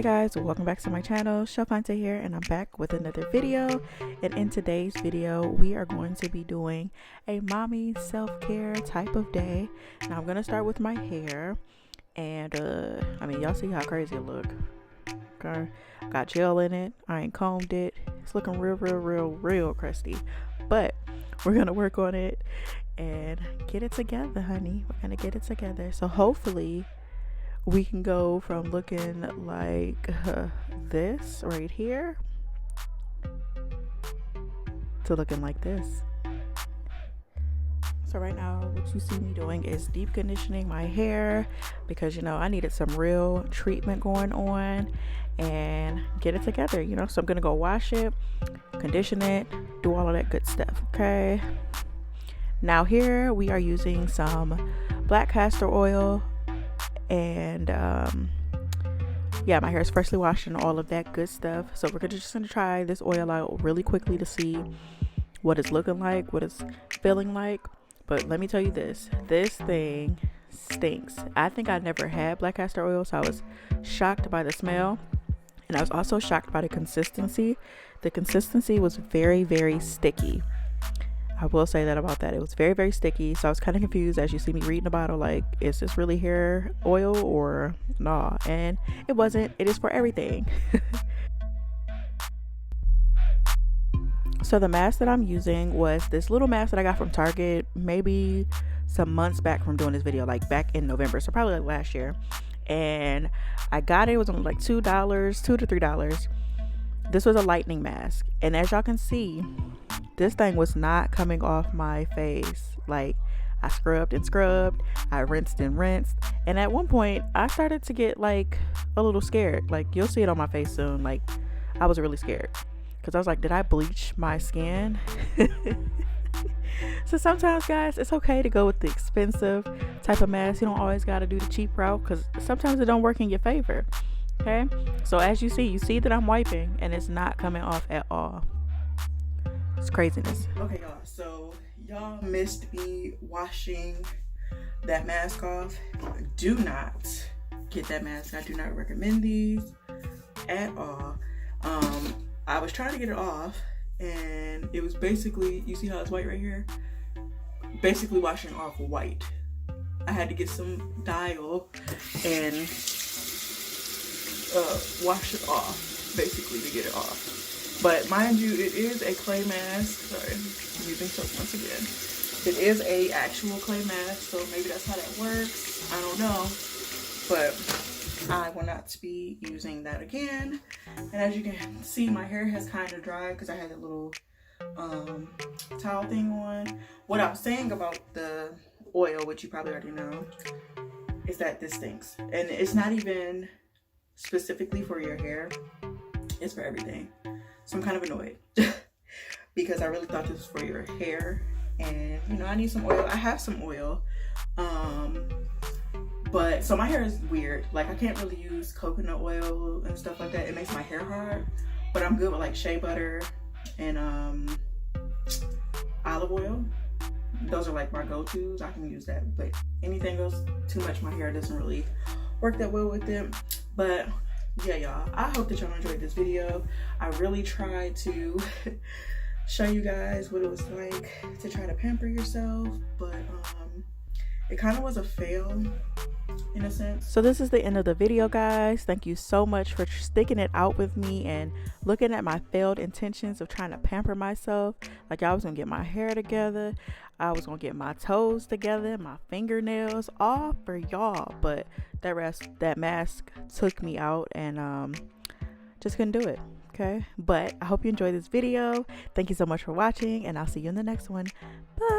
guys, welcome back to my channel. Shafanta here, and I'm back with another video. And in today's video we are going to be doing a mommy self-care type of day. Now I'm gonna start with my hair, and I mean, y'all see how crazy it look. Okay, got gel in it, I ain't combed it, it's looking real crusty, but we're gonna work on it and get it together, honey. We're gonna get it together, so hopefully we can go from looking like this right here to looking like this. So right now what you see me doing is deep conditioning my hair because, you know, I needed some real treatment going on and get it together, you know. So I'm gonna go wash it, condition it, do all of that good stuff. Okay, now here we are using some black castor oil, and yeah, my hair is freshly washed and all of that good stuff. So we're just gonna try this oil out really quickly to see what it's looking like, what it's feeling like. But let me tell you this thing stinks. I think I never had black castor oil, so I was shocked by the smell, and I was also shocked by the consistency. The consistency was very sticky. I will say that about that. It was very sticky, so I was kind of confused as you see me reading the bottle, like, is this really hair oil or nah? And it wasn't. It is for everything. So the mask that I'm using was this little mask that I got from Target maybe some months back from doing this video, like back in November, so probably like last year. And I got it was only like $2 to $3. This was a lightning mask, and as y'all can see, this thing was not coming off my face. Like, I scrubbed and scrubbed, I rinsed and rinsed, and at one point I started to get like a little scared. Like, you'll see it on my face soon. Like, I was really scared because I was like, did I bleach my skin? So sometimes, guys, it's okay to go with the expensive type of mask. You don't always got to do the cheap route because sometimes it don't work in your favor. Okay, so as you see that I'm wiping and it's not coming off at all. It's craziness. Okay, y'all, so y'all missed me washing that mask off. Do not get that mask. I do not recommend these at all. I was trying to get it off, and it was basically, you see how it's white right here? Basically washing off white. I had to get some Dial and wash it off, basically, to get it off. But mind you, it is a clay mask. Sorry, I'm using soap once again. It is a actual clay mask, so maybe that's how that works. I don't know, but I will not be using that again. And as you can see, my hair has kind of dried because I had a little towel thing on. What I was saying about the oil, which you probably already know, is that this stinks, and it's not even specifically for your hair, it's for everything. So I'm kind of annoyed because I really thought this was for your hair, and you know, I need some oil. I have some oil, but so my hair is weird. Like, I can't really use coconut oil and stuff like that. It makes my hair hard, but I'm good with like shea butter and olive oil. Those are like my go-tos. I can use that, but anything else too much, my hair doesn't really work that well with it. But yeah, y'all, I hope that y'all enjoyed this video. I really tried to show you guys what it was like to try to pamper yourself, but it kind of was a fail in a sense. So this is the end of the video, guys. Thank you so much for sticking it out with me and looking at my failed intentions of trying to pamper myself. Like, I was gonna get my hair together, I was gonna get my toes together, my fingernails, all for y'all, but that mask took me out, and just couldn't do it. Okay, but I hope you enjoyed this video. Thank you so much for watching, and I'll see you in the next one. Bye.